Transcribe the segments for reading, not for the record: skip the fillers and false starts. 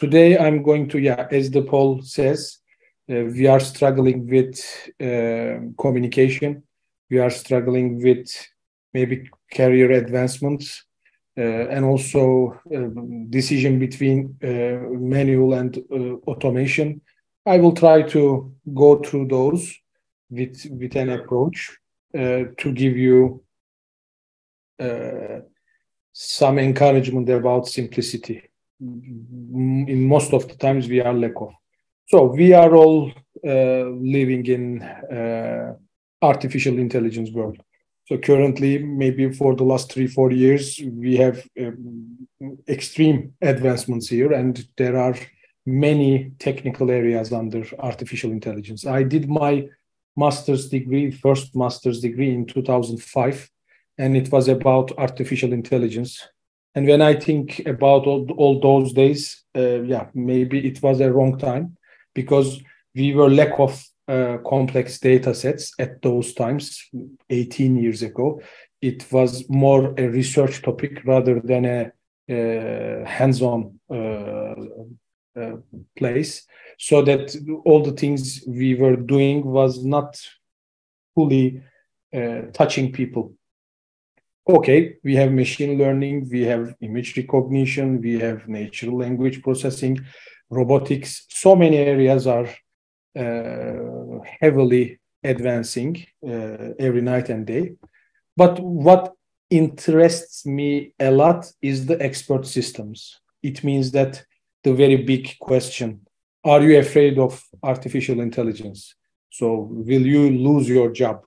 today I'm going to, as the poll says, we are struggling with communication. We are struggling with maybe career advancements and also decision between manual and automation. I will try to go through those with an approach to give you some encouragement about simplicity. In most of the times we are lack of. So we are all living in artificial intelligence world. So currently, maybe for the last 3-4 years, we have extreme advancements here, and there are many technical areas under artificial intelligence. I did my first master's degree in 2005, and it was about artificial intelligence. And when I think about all those days, maybe it was a wrong time, because we were lack of complex data sets at those times, 18 years ago. It was more a research topic rather than a hands-on place. So that all the things we were doing was not fully touching people. Okay, we have machine learning, we have image recognition, we have natural language processing, robotics. So many areas are heavily advancing every night and day. But what interests me a lot is the expert systems. It means that the very big question, are you afraid of artificial intelligence? So will you lose your job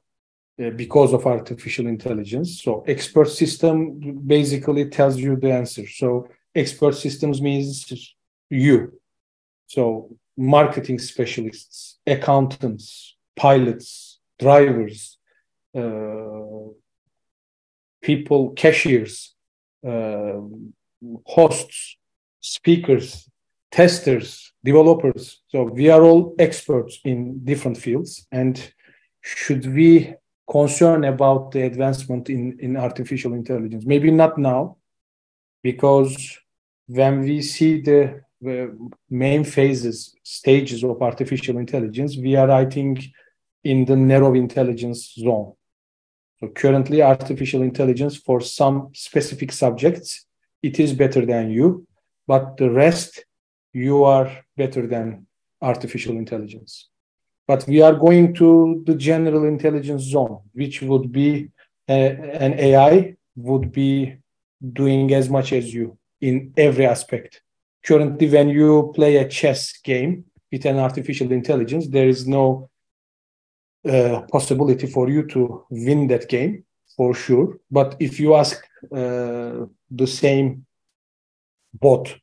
because of artificial intelligence? So expert system basically tells you the answer. So expert systems means you. So marketing specialists, accountants, pilots, drivers, people, cashiers, hosts, speakers, testers, developers. So we are all experts in different fields. And should we concern about the advancement in artificial intelligence? Maybe not now, because when we see the main stages of artificial intelligence, we are, I think, in the narrow intelligence zone. So currently, artificial intelligence for some specific subjects, it is better than you, but the rest, you are better than artificial intelligence. But we are going to the general intelligence zone, which would be an AI would be doing as much as you in every aspect. Currently, when you play a chess game with an artificial intelligence, there is no possibility for you to win that game, for sure. But if you ask the same bot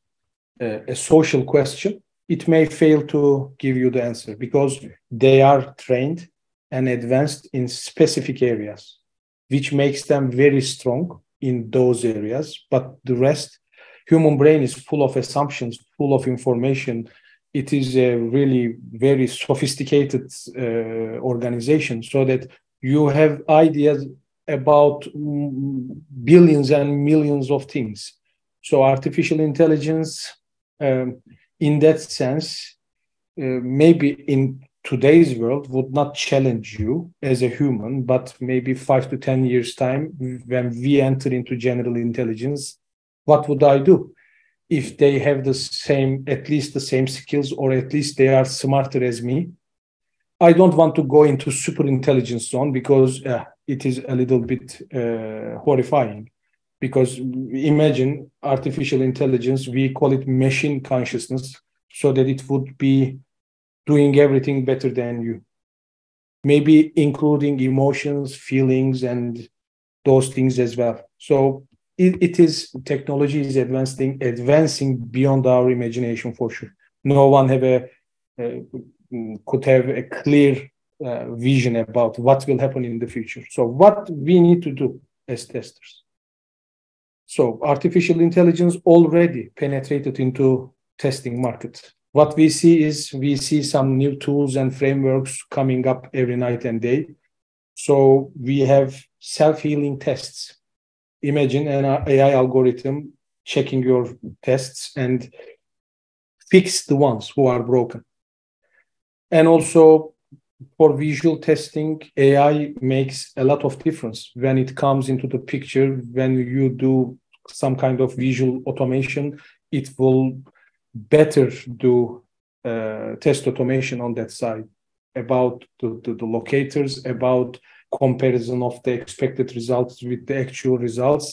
a social question, it may fail to give you the answer, because they are trained and advanced in specific areas, which makes them very strong in those areas. But the rest, human brain is full of assumptions, full of information. It is a really very sophisticated organization, so that you have ideas about billions and millions of things. So artificial intelligence, in that sense, maybe in today's world would not challenge you as a human, but maybe 5 to 10 years time, when we enter into general intelligence, what would I do? If they have the same, at least the same skills, or at least they are smarter as me. I don't want to go into super intelligence zone, because it is a little bit horrifying. Because imagine artificial intelligence, we call it machine consciousness, so that it would be doing everything better than you. Maybe including emotions, feelings, and those things as well. So technology is advancing beyond our imagination, for sure. No one could have a clear vision about what will happen in the future. So what we need to do as testers. So artificial intelligence already penetrated into testing market. What we see some new tools and frameworks coming up every night and day. So we have self-healing tests. Imagine an AI algorithm checking your tests and fix the ones who are broken. And also for visual testing, AI makes a lot of difference when it comes into the picture. When you do some kind of visual automation, it will better do test automation on that side about the locators, about comparison of the expected results with the actual results.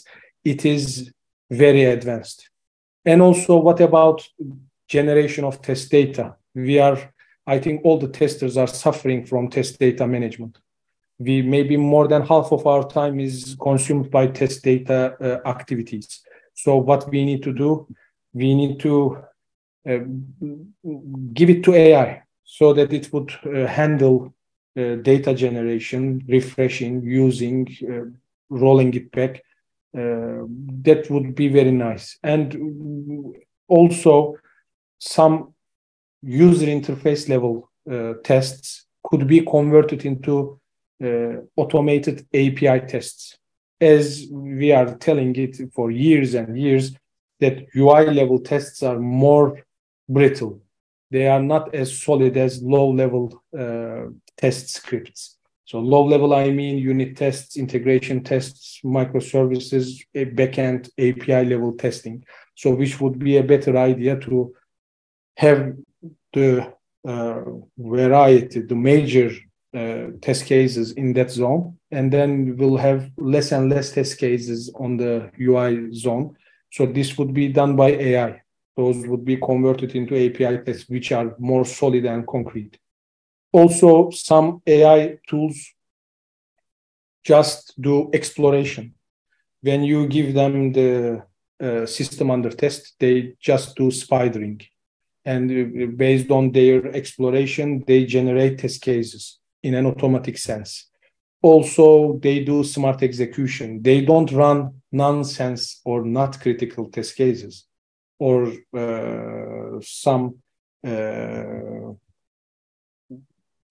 It is very advanced. And also, what about generation of test data? I think all the testers are suffering from test data management. Maybe more than half of our time is consumed by test data activities. So what we need to do, we need to give it to AI so that it would handle data generation, refreshing, using, rolling it back. That would be very nice. And also some user interface level tests could be converted into automated API tests. As we are telling it for years and years, that UI level tests are more brittle. They are not as solid as low level test scripts. So low level, I mean unit tests, integration tests, microservices, a backend API level testing. So which would be a better idea to have the variety, the major test cases in that zone, and then we'll have less and less test cases on the UI zone. So this would be done by AI. Those would be converted into API tests, which are more solid and concrete. Also, some AI tools just do exploration. When you give them the system under test, they just do spidering. And based on their exploration, they generate test cases in an automatic sense. Also, they do smart execution. They don't run nonsense or not critical test cases or some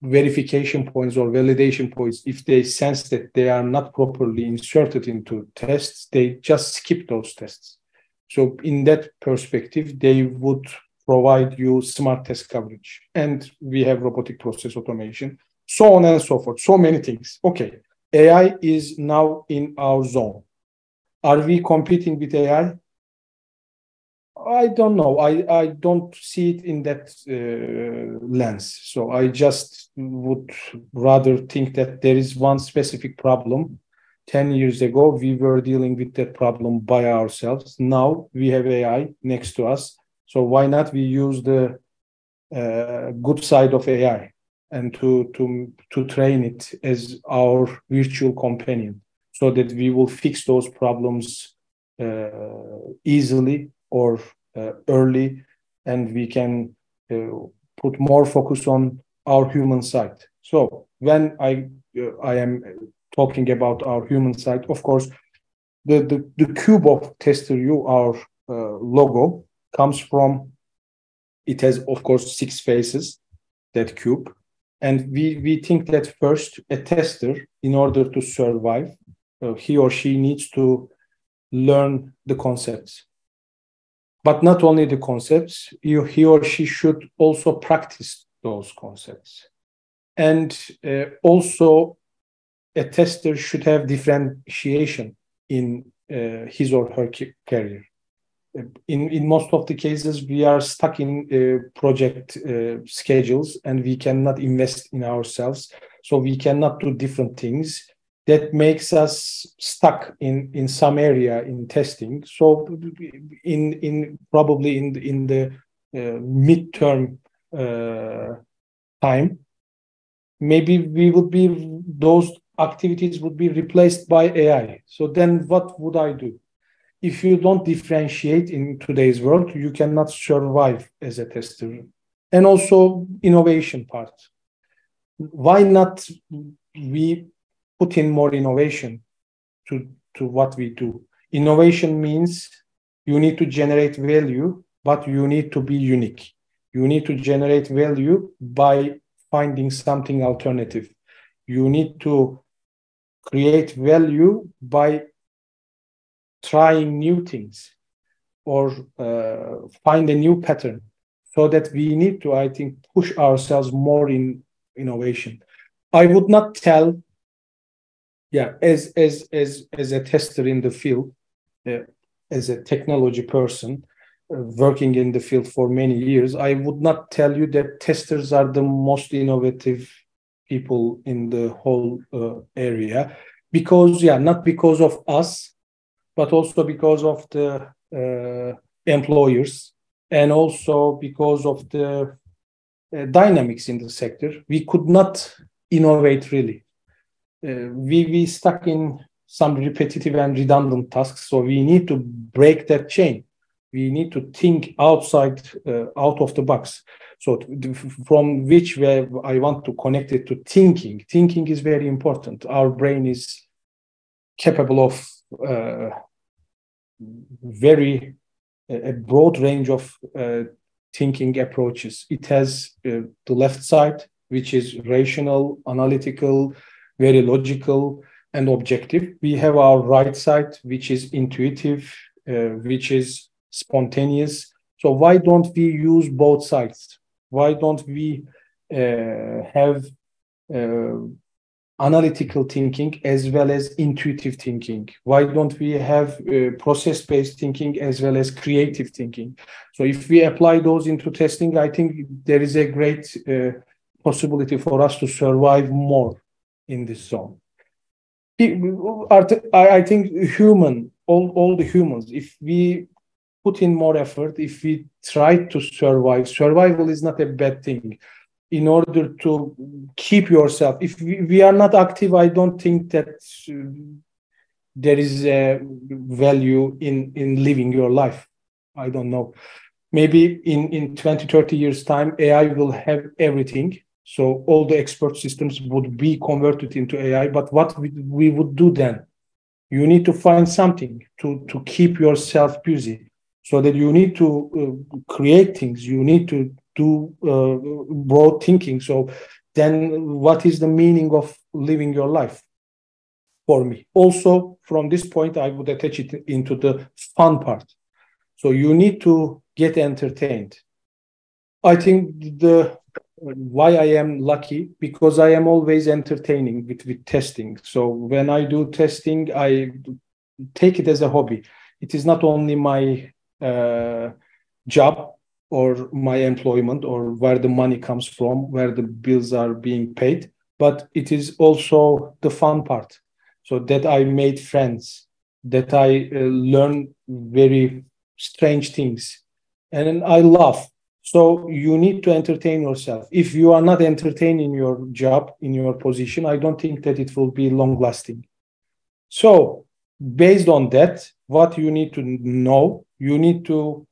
verification points or validation points. If they sense that they are not properly inserted into tests, they just skip those tests. So in that perspective, they would provide you smart test coverage. And we have robotic process automation, so on and so forth, so many things. Okay, AI is now in our zone. Are we competing with AI? I don't know. I don't see it in that lens. So I just would rather think that there is one specific problem. 10 years ago, we were dealing with that problem by ourselves. Now we have AI next to us. So why not we use the good side of AI and to train it as our virtual companion so that we will fix those problems easily or early, and we can put more focus on our human side. So when I am talking about our human side, of course, the cube of TestRU, our logo, comes from, it has, of course, 6 faces, that cube. And we think that first, a tester, in order to survive, he or she needs to learn the concepts. But not only the concepts, he or she should also practice those concepts. And also, a tester should have differentiation in his or her career. In most of the cases, we are stuck in project schedules, and we cannot invest in ourselves. So we cannot do different things. That makes us stuck in some area in testing. So probably in the midterm time, maybe those activities would be replaced by AI. So then what would I do? If you don't differentiate in today's world, you cannot survive as a tester. And also innovation part. Why not we put in more innovation to what we do? Innovation means you need to generate value, but you need to be unique. You need to generate value by finding something alternative. You need to create value by trying new things or find a new pattern, so that we need to, I think, push ourselves more in innovation. I would not tell, as a tester in the field, as a technology person working in the field for many years, I would not tell you that testers are the most innovative people in the whole area, because not because of us, but also because of the employers, and also because of the dynamics in the sector. We could not innovate really. We stuck in some repetitive and redundant tasks, so we need to break that chain. We need to think outside, out of the box. So from which way I want to connect it to thinking. Thinking is very important. Our brain is capable of a broad range of thinking approaches. It has the left side, which is rational, analytical, very logical and objective. We have our right side, which is intuitive, which is spontaneous. So why don't we use both sides? Why don't we have analytical thinking as well as intuitive thinking? Why don't we have process-based thinking as well as creative thinking? So if we apply those into testing, I think there is a great possibility for us to survive more in this zone. I think all the humans, if we put in more effort, if we try to survive, survival is not a bad thing. In order to keep yourself, if we are not active, I don't think that there is a value in living your life. I don't know. Maybe in 20, 30 years' time, AI will have everything. So all the expert systems would be converted into AI. But what we would do then? You need to find something to keep yourself busy, so that you need to create things. You need to do broad thinking. So then what is the meaning of living your life for me? Also, from this point, I would attach it into the fun part. So you need to get entertained. I think why I am lucky, because I am always entertaining with testing. So when I do testing, I take it as a hobby. It is not only my job or my employment or where the money comes from, where the bills are being paid, but it is also the fun part. So that I made friends, that I learn very strange things, and I laugh. So you need to entertain yourself. If you are not entertaining your job, in your position, I don't think that it will be long lasting. So based on that, what you need to know, you need to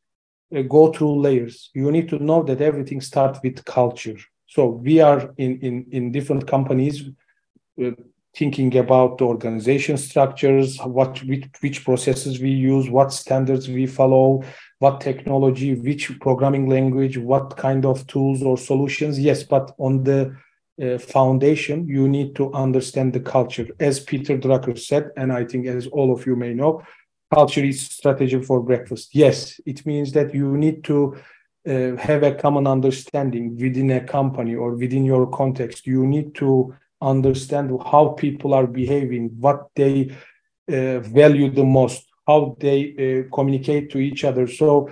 go through layers. You need to know that everything starts with culture. So we are in different companies thinking about the organization structures, which processes we use, what standards we follow, what technology, which programming language, what kind of tools or solutions. Yes, but on the foundation, you need to understand the culture. As Peter Drucker said, and I think as all of you may know, culture is strategy for breakfast. Yes, it means that you need to have a common understanding within a company or within your context. You need to understand how people are behaving, what they value the most, how they communicate to each other. So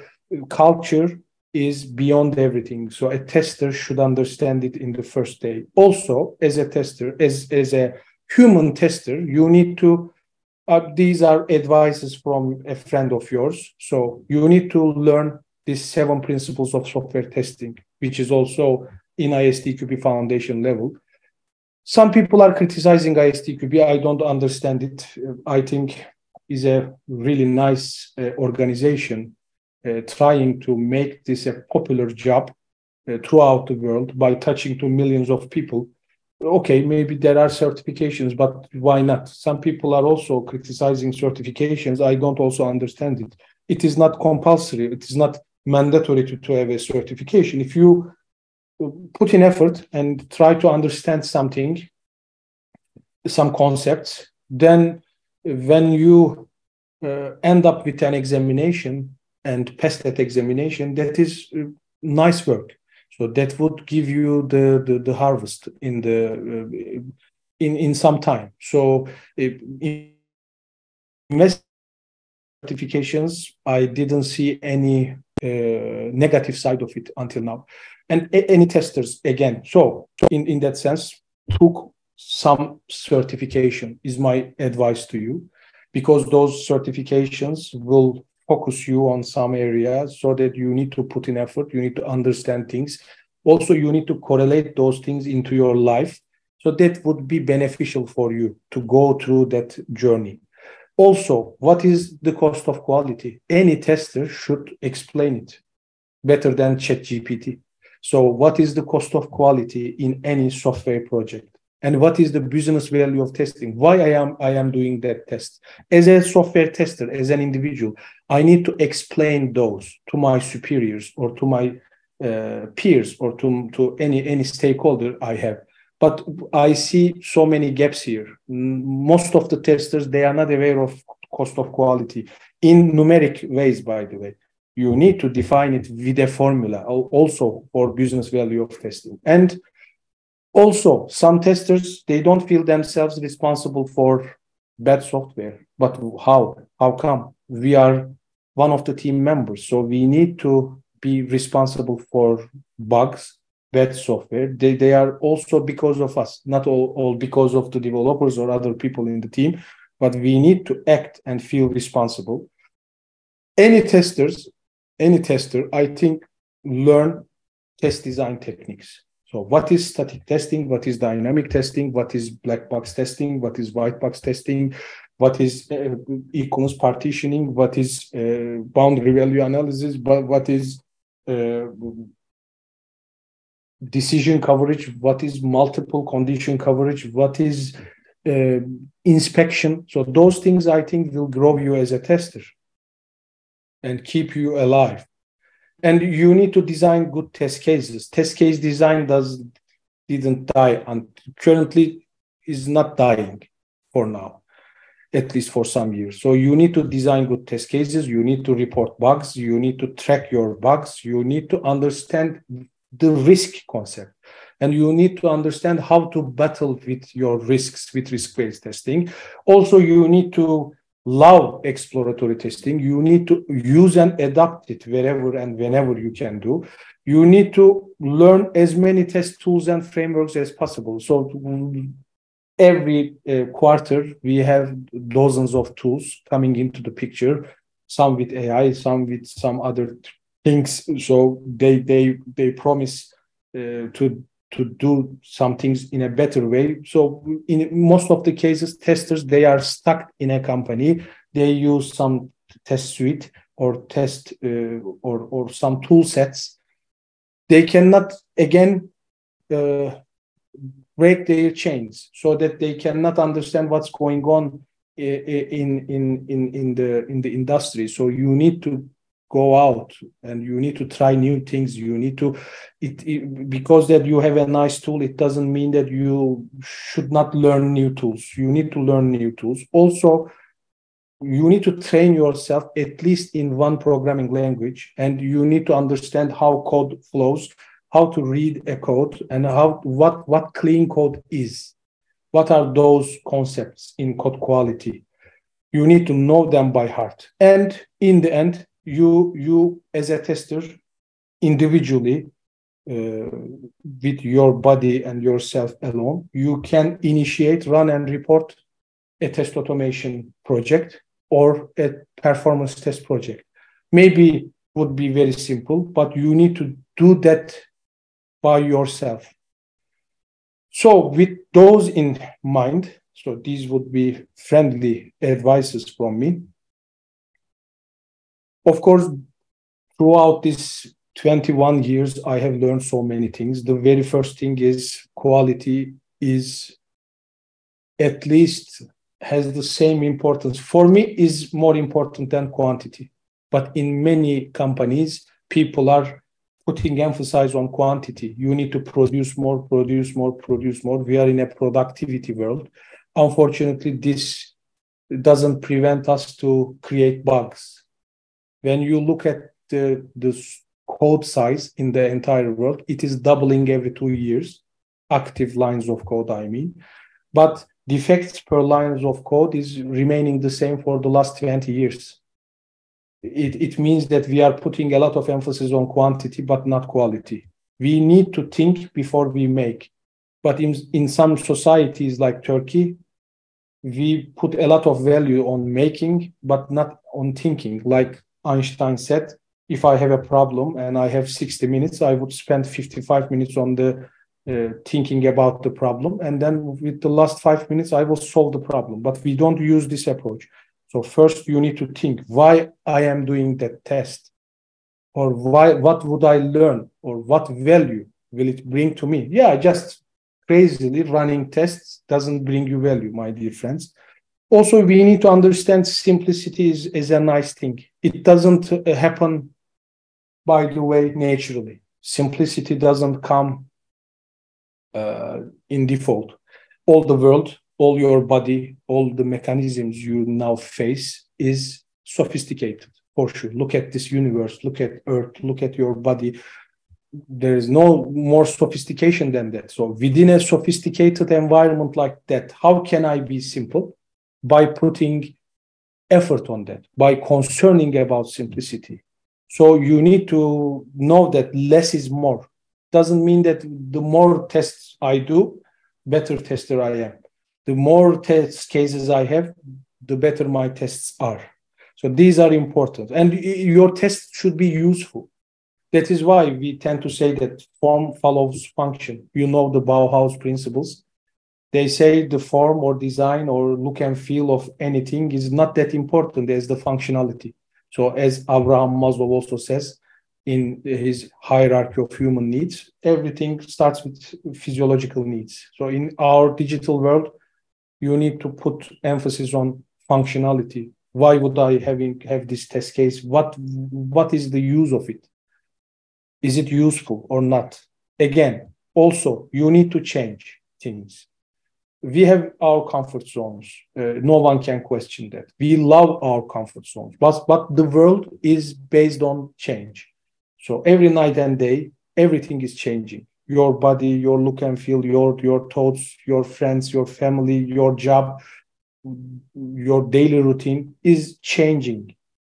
culture is beyond everything. So a tester should understand it in the first day. Also, as a tester, as a human tester, you need to these are advices from a friend of yours. So you need to learn these 7 principles of software testing, which is also in ISTQB foundation level. Some people are criticizing ISTQB. I don't understand it. I think is a really nice organization trying to make this a popular job throughout the world by touching to millions of people. Okay, maybe there are certifications, but why not? Some people are also criticizing certifications. I don't also understand it. It is not compulsory. It is not mandatory to have a certification. If you put in effort and try to understand something, some concepts, then when you end up with an examination and pass that examination, that is nice work. So that would give you the harvest in some time. So invest certifications, I didn't see any negative side of it until now. And any testers, again, so in that sense, took some certification is my advice to you, because those certifications will focus you on some areas so that you need to put in effort, you need to understand things. Also, you need to correlate those things into your life. So that would be beneficial for you to go through that journey. Also, what is the cost of quality? Any tester should explain it better than ChatGPT. So what is the cost of quality in any software project? And what is the business value of testing? Why I am doing that test? As a software tester, as an individual, I need to explain those to my superiors or to my peers or to any stakeholder I have. But I see so many gaps here. Most of the testers, they are not aware of cost of quality in numeric ways, by the way. You need to define it with a formula also for business value of testing. And also, some testers, they don't feel themselves responsible for bad software. But how? How come? We are one of the team members, so we need to be responsible for bugs, bad software. They are also because of us, not all because of the developers or other people in the team, but we need to act and feel responsible. Any tester, I think, learn test design techniques. So what is static testing? What is dynamic testing? What is black box testing? What is white box testing? What is equals partitioning? What is boundary value analysis? What is decision coverage? What is multiple condition coverage? What is inspection? So those things, I think, will grow you as a tester and keep you alive. And you need to design good test cases. Test case design didn't die, and currently is not dying for now, at least for some years. So you need to design good test cases. You need to report bugs. You need to track your bugs. You need to understand the risk concept, and you need to understand how to battle with your risks with risk-based testing. Also, you need to love exploratory testing. You need to use and adapt it wherever and whenever you can do. You need to learn as many test tools and frameworks as possible. So every quarter, we have dozens of tools coming into the picture, some with AI, some with some other things. So they promise to do some things in a better way. So in most of the cases, testers, they are stuck in a company. They use some test suite or test or some tool sets. They cannot, again, break their chains so that they cannot understand what's going on in the industry. So you need to go out and you need to try new things. You need to, because that you have a nice tool, it doesn't mean that you should not learn new tools. You need to learn new tools. Also, you need to train yourself at least in one programming language, and you need to understand how code flows, how to read a code, and what clean code is. What are those concepts in code quality? You need to know them by heart. And in the end, you as a tester, individually, with your body and yourself alone, you can initiate, run, and report a test automation project or a performance test project. Maybe would be very simple, but you need to do that by yourself. So with those in mind, so these would be friendly advices from me. Of course, throughout these 21 years, I have learned so many things. The very first thing is quality is at least has the same importance. For me, is more important than quantity. But in many companies, people are putting emphasis on quantity. You need to produce more, produce more, produce more. We are in a productivity world. Unfortunately, this doesn't prevent us to create bugs. When you look at the code size in the entire world. It is doubling every 2 years. Active lines of code, I mean. But defects per lines of code is remaining the same for the last 20 years. It means that we are putting a lot of emphasis on quantity, but not quality. We need to think before we make. But in some societies like Turkey, we put a lot of value on making, but not on thinking. Like Einstein said, if I have a problem and I have 60 minutes, I would spend 55 minutes on the thinking about the problem. And then with the last 5 minutes, I will solve the problem. But we don't use this approach. So first you need to think why I am doing that test, or what would I learn, or what value will it bring to me? Yeah, just crazily running tests doesn't bring you value, my dear friends. Also, we need to understand simplicity is a nice thing. It doesn't happen, by the way, naturally. Simplicity doesn't come in default. All the world, all your body, all the mechanisms you now face is sophisticated, for sure. Look at this universe, look at Earth, look at your body. There is no more sophistication than that. So within a sophisticated environment like that, how can I be simple? By putting effort on that, by concerning about simplicity. So you need to know that less is more. Doesn't mean that the more tests I do, better tester I am. The more test cases I have, the better my tests are. So these are important. And your tests should be useful. That is why we tend to say that form follows function. You know the Bauhaus principles. They say the form or design or look and feel of anything is not that important as the functionality. So as Abraham Maslow also says in his hierarchy of human needs, everything starts with physiological needs. So in our digital world, you need to put emphasis on functionality. Why would I have this test case? What is the use of it? Is it useful or not? Again, also, you need to change things. We have our comfort zones. No one can question that. We love our comfort zones, but the world is based on change. So every night and day, everything is changing. Your body, your look and feel, your thoughts, your friends, your family, your job, your daily routine is changing.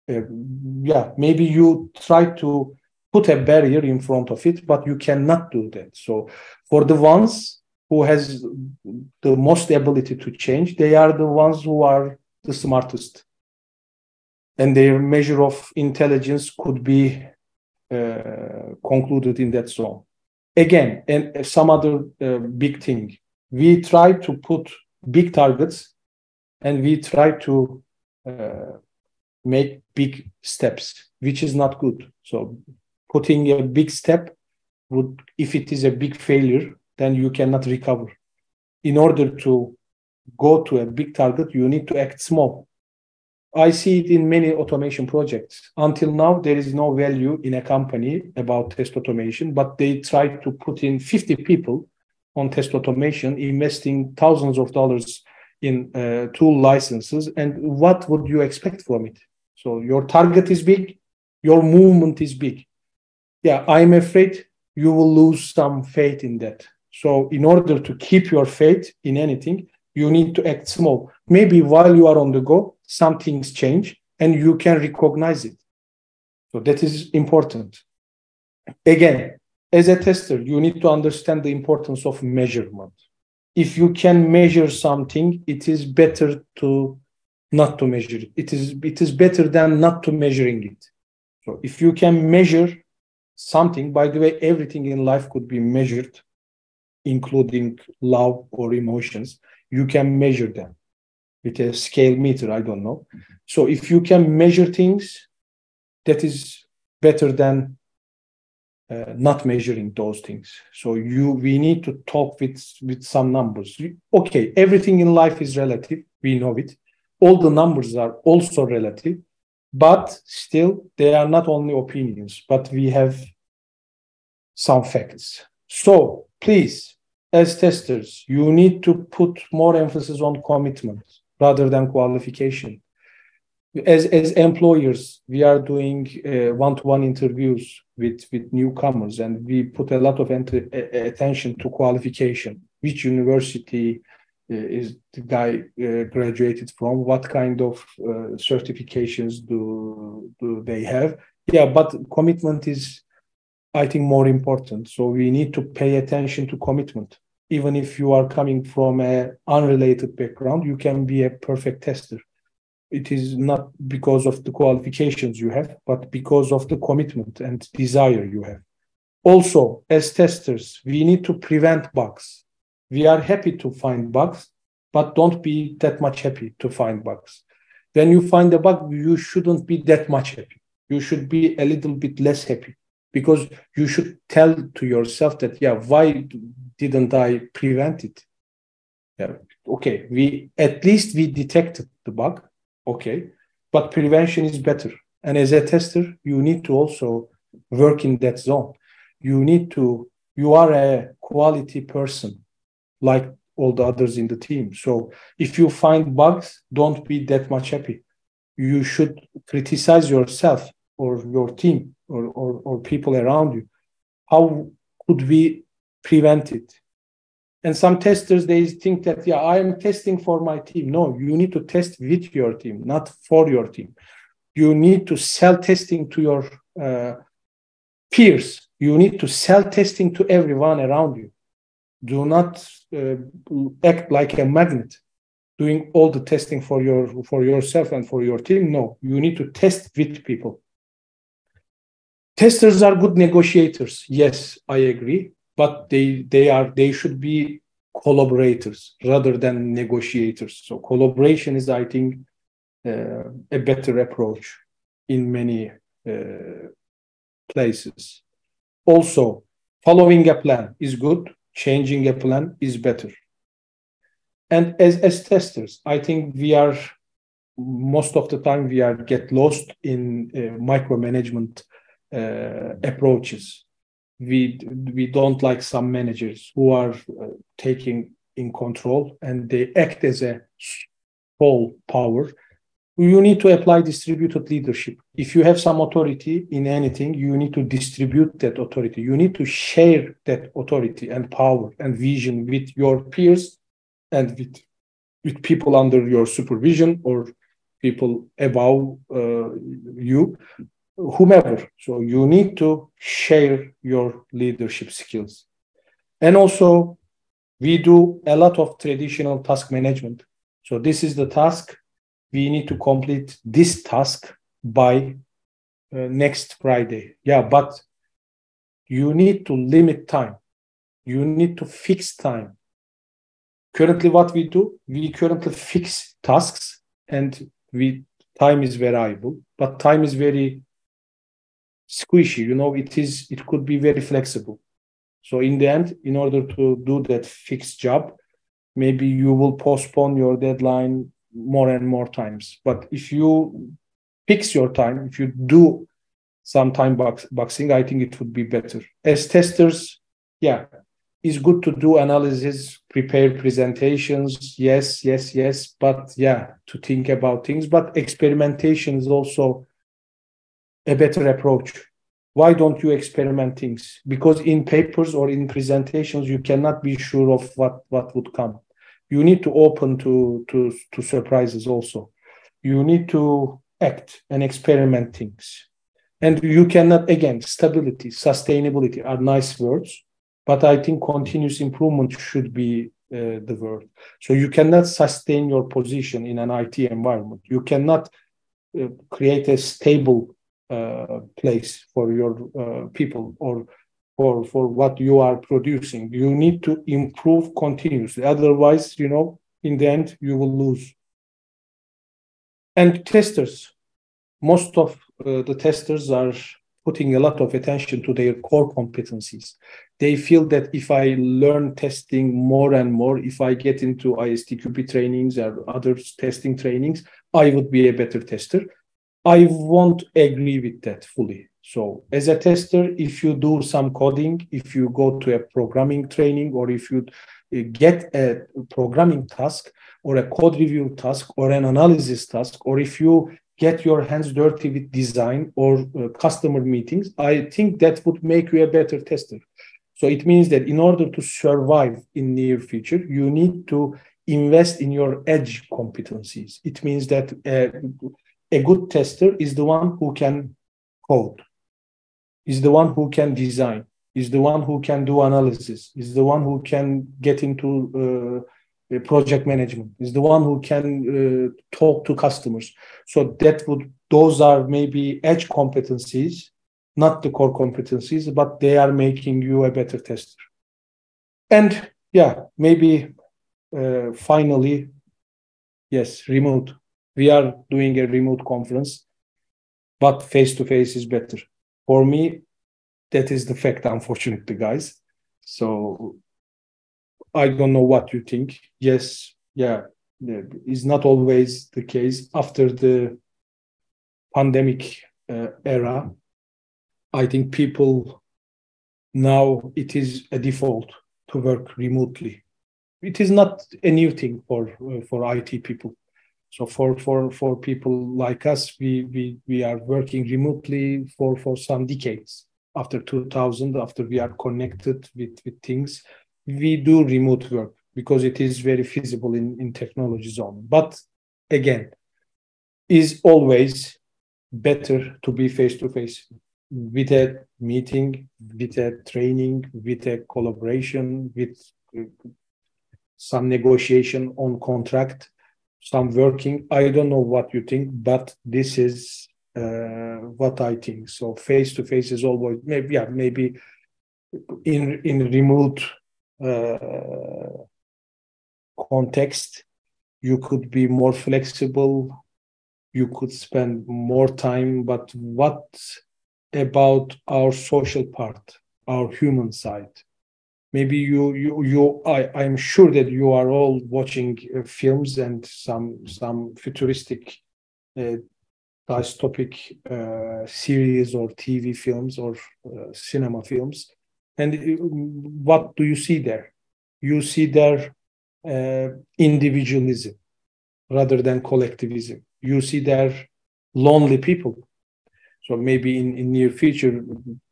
Maybe you try to put a barrier in front of it, but you cannot do that. So for the ones who has the most ability to change, they are the ones who are the smartest. And their measure of intelligence could be concluded in that zone. Again, and some other big thing, we try to put big targets and we try to make big steps, which is not good. So putting a big step would, if it is a big failure, then you cannot recover. In order to go to a big target, you need to act small. I see it in many automation projects. Until now, there is no value in a company about test automation, but they try to put in 50 people on test automation, investing thousands of dollars in tool licenses. And what would you expect from it? So your target is big, your movement is big. Yeah, I'm afraid you will lose some faith in that. So in order to keep your faith in anything, you need to act small. Maybe while you are on the go, some things change and you can recognize it. So that is important. Again, as a tester, you need to understand the importance of measurement. If you can measure something, it is better to not to measure it. It is better than not to measuring it. So if you can measure something, by the way, everything in life could be measured, including love or emotions. You can measure them with a scale meter, I don't know. So if you can measure things, that is better than not measuring those things. So we need to talk with some numbers. Okay, everything in life is relative. We know it. All the numbers are also relative, but still they are not only opinions, but we have some facts. So please, as testers, you need to put more emphasis on commitment rather than qualification. as employers, we are doing one-to-one interviews with newcomers, and we put a lot of attention to qualification. Which university is the guy graduated from? What kind of certifications do they have? Yeah, but commitment is, I think, more important. So we need to pay attention to commitment. Even if you are coming from an unrelated background, you can be a perfect tester. It is not because of the qualifications you have, but because of the commitment and desire you have. Also, as testers, we need to prevent bugs. We are happy to find bugs, but don't be that much happy to find bugs. When you find a bug, you shouldn't be that much happy. You should be a little bit less happy, because you should tell to yourself that, yeah, why didn't I prevent it? Yeah, okay, we detected the bug. Okay, but prevention is better. And as a tester, you need to also work in that zone. You are a quality person like all the others in the team. So if you find bugs, don't be that much happy. You should criticize yourself or your team or people around you. How could we prevent it? And some testers, they think that, yeah, I am testing for my team. No, you need to test with your team, not for your team. You need to sell testing to your peers. You need to sell testing to everyone around you. Do not act like a magnet, doing all the testing for yourself and for your team. No, you need to test with people. Testers are good negotiators. Yes, I agree. But they should be collaborators rather than negotiators. So collaboration is, I think, a better approach in many places. Also, following a plan is good. Changing a plan is better. And as testers, I think most of the time get lost in micromanagement approaches. We don't like some managers who are taking in control and they act as a sole power. You need to apply distributed leadership. If you have some authority in anything, you need to distribute that authority. You need to share that authority and power and vision with your peers and with people under your supervision or people above you. Whomever. So you need to share your leadership skills. And also, we do a lot of traditional task management. So this is the task. We need to complete this task by next Friday. Yeah, but you need to limit time. You need to fix time. Currently, what we do, we currently fix tasks and time is variable, but time is very squishy, it could be very flexible. So in the end, in order to do that fixed job, maybe you will postpone your deadline more and more times. But if you fix your time, if you do some time boxing, I think it would be better. As testers, yeah, it's good to do analysis, prepare presentations, yes, but yeah, to think about things. But experimentation is also a better approach. Why don't you experiment things? Because in papers or in presentations, you cannot be sure of what would come. You need to open to surprises also. You need to act and experiment things. And you cannot, again, stability, sustainability are nice words, but I think continuous improvement should be the word. So you cannot sustain your position in an IT environment. You cannot create a stable place for your people or for what you are producing. You need to improve continuously. Otherwise, in the end, you will lose. And testers, most of the testers are putting a lot of attention to their core competencies. They feel that if I learn testing more and more, if I get into ISTQB trainings or other testing trainings, I would be a better tester. I won't agree with that fully. So as a tester, if you do some coding, if you go to a programming training, or if you get a programming task or a code review task or an analysis task, or if you get your hands dirty with design or customer meetings, I think that would make you a better tester. So it means that in order to survive in near future, you need to invest in your edge competencies. It means that a good tester is the one who can code, is the one who can design, is the one who can do analysis, is the one who can get into project management, is the one who can talk to customers. So those are maybe edge competencies, not the core competencies, but they are making you a better tester. And yeah, maybe finally, yes, remote. We are doing a remote conference, but face-to-face is better. For me, that is the fact, unfortunately, guys. So I don't know what you think. Yes, yeah, it's not always the case. After the pandemic era, I think people now it is a default to work remotely. It is not a new thing for IT people. So for people like us, we are working remotely for some decades. After 2000, after we are connected with things, we do remote work because it is very feasible in technology zone. But again, is always better to be face-to-face with a meeting, with a training, with a collaboration, with some negotiation on contract, some working. I don't know what you think, but this is what I think. So face-to-face is always, maybe in remote context, you could be more flexible, you could spend more time, but what about our social part, our human side? Maybe I'm sure that you are all watching films and some futuristic dystopic series or TV films or cinema films. And what do you see there? You see there individualism rather than collectivism. You see there lonely people. So maybe in near future,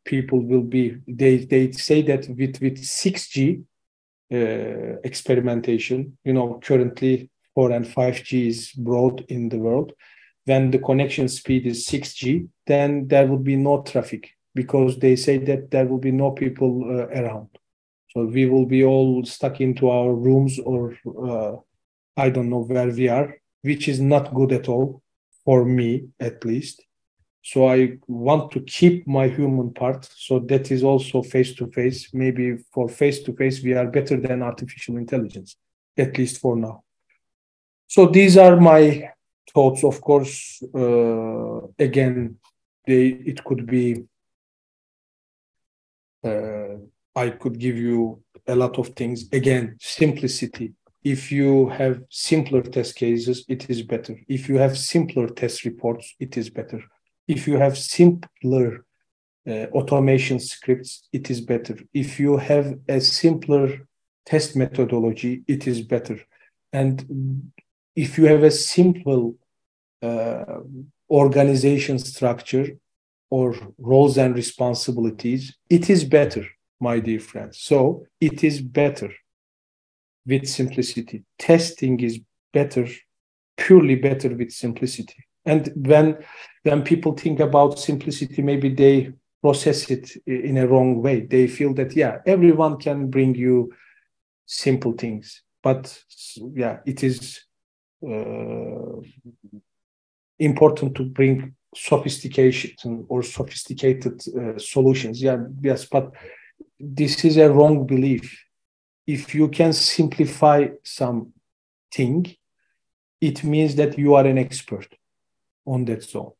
people will be, they say that with 6G experimentation, currently 4 and 5G is broad in the world. When the connection speed is 6G, then there will be no traffic because they say that there will be no people around. So we will be all stuck into our rooms or I don't know where we are, which is not good at all for me, at least. So I want to keep my human part. So that is also face-to-face. Maybe for face-to-face, we are better than artificial intelligence, at least for now. So these are my thoughts. Of course, again, it could be, I could give you a lot of things. Again, simplicity. If you have simpler test cases, it is better. If you have simpler test reports, it is better. If you have simpler automation scripts, it is better. If you have a simpler test methodology, it is better. And if you have a simple organization structure or roles and responsibilities, it is better, my dear friends. So it is better with simplicity. Testing is better, purely better with simplicity. And when people think about simplicity, maybe they process it in a wrong way. They feel that, everyone can bring you simple things. But it is important to bring sophistication or sophisticated solutions. Yes, but this is a wrong belief. If you can simplify something, it means that you are an expert on that zone.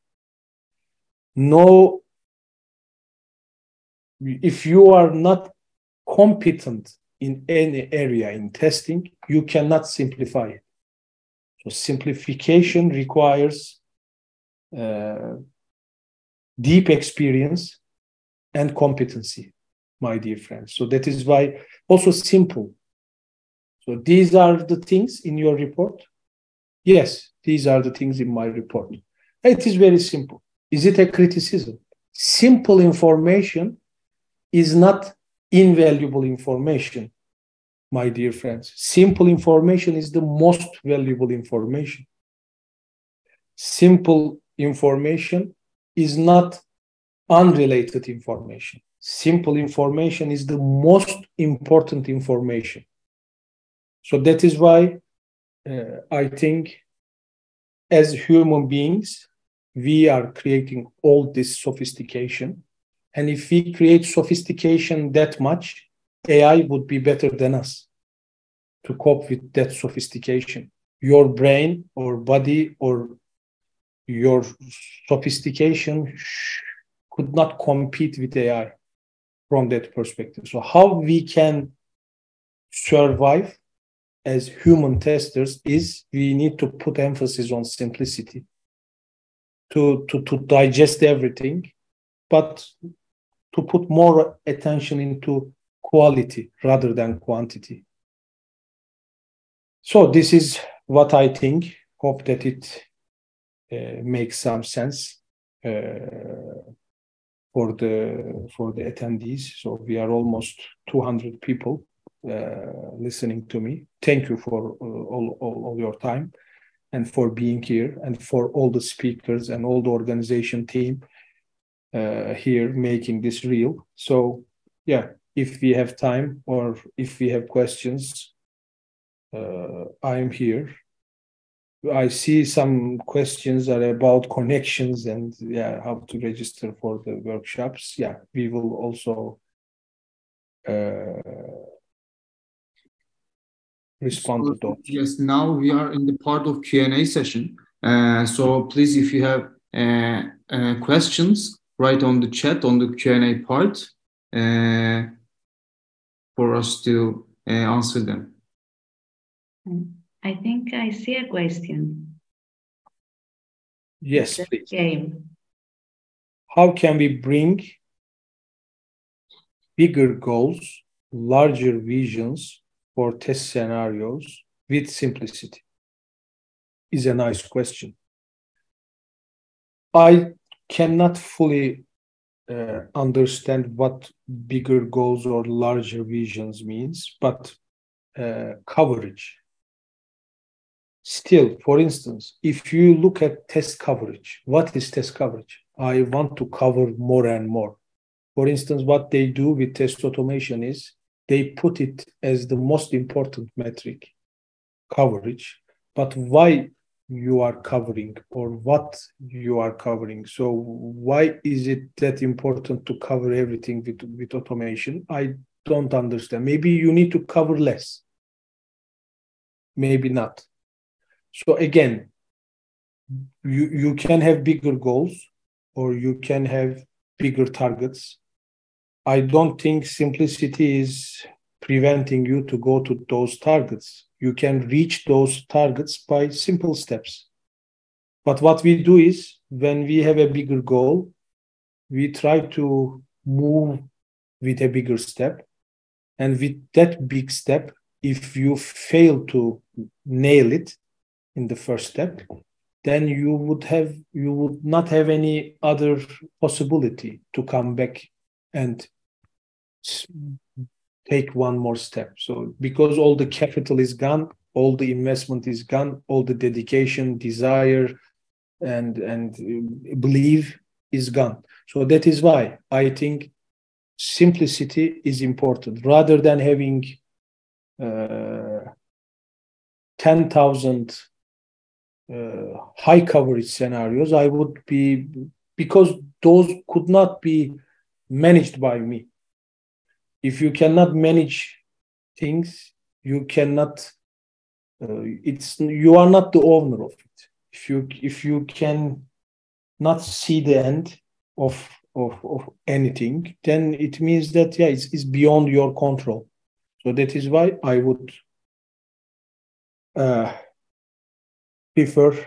No, if you are not competent in any area in testing, you cannot simplify it. So simplification requires deep experience and competency, my dear friends. So that is why also simple. So these are the things in your report. Yes, these are the things in my report. It is very simple. Is it a criticism? Simple information is not invaluable information, my dear friends. Simple information is the most valuable information. Simple information is not unrelated information. Simple information is the most important information. So that is why I think as human beings, we are creating all this sophistication. And if we create sophistication that much, AI would be better than us to cope with that sophistication. Your brain or body or your sophistication could not compete with AI from that perspective. So how we can survive as human testers is we need to put emphasis on simplicity to digest everything, but to put more attention into quality rather than quantity. So this is what I think. Hope that it makes some sense for the attendees. So we are almost 200 people listening to me. Thank you for all your time and for being here, and for all the speakers and all the organization team here making this real. So yeah, if we have time or if we have questions, I'm here. I see some questions are about connections and how to register for the workshops. Yeah, we will also respond to those. Yes, now we are in the part of Q&A session. So please, if you have questions, write on the chat on the Q&A part for us to answer them. I think I see a question. Yes, please. Game. How can we bring bigger goals, larger visions for test scenarios with simplicity? Is a nice question. I cannot fully understand what bigger goals or larger visions means, but coverage. Still, for instance, if you look at test coverage, what is test coverage? I want to cover more and more. For instance, what they do with test automation is they put it as the most important metric, coverage, but why you are covering or what you are covering. So why is it that important to cover everything with automation? I don't understand. Maybe you need to cover less. Maybe not. So again, you can have bigger goals or you can have bigger targets. I don't think simplicity is preventing you to go to those targets. You can reach those targets by simple steps. But what we do is when we have a bigger goal, we try to move with a bigger step. And with that big step, if you fail to nail it in the first step, then you would not have any other possibility to come back and take one more step. So because all the capital is gone, all the investment is gone, all the dedication, desire, and belief is gone. So that is why I think simplicity is important. Rather than having 10,000 high coverage scenarios, I would be, because those could not be managed by me. If you cannot manage things, you cannot, you are not the owner of it. If you can not see the end of anything, then it means that it's beyond your control. So that is why I would prefer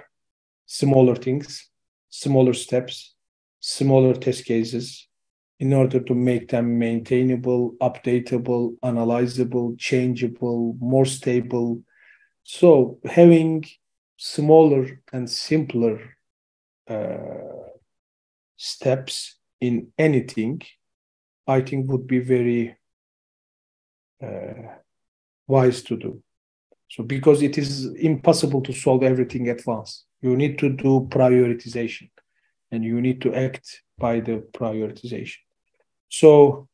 smaller things, smaller steps, smaller test cases, in order to make them maintainable, updatable, analyzable, changeable, more stable. So having smaller and simpler steps in anything, I think would be very wise to do. So because it is impossible to solve everything at once, you need to do prioritization and you need to act by the prioritization. So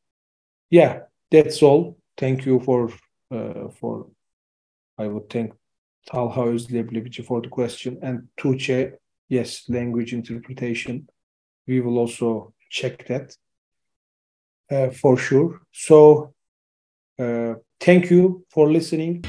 yeah, that's all. Thank you for I would thank Talha Özleblebici for the question, and Tuğçe, yes, language interpretation. We will also check that for sure. So thank you for listening.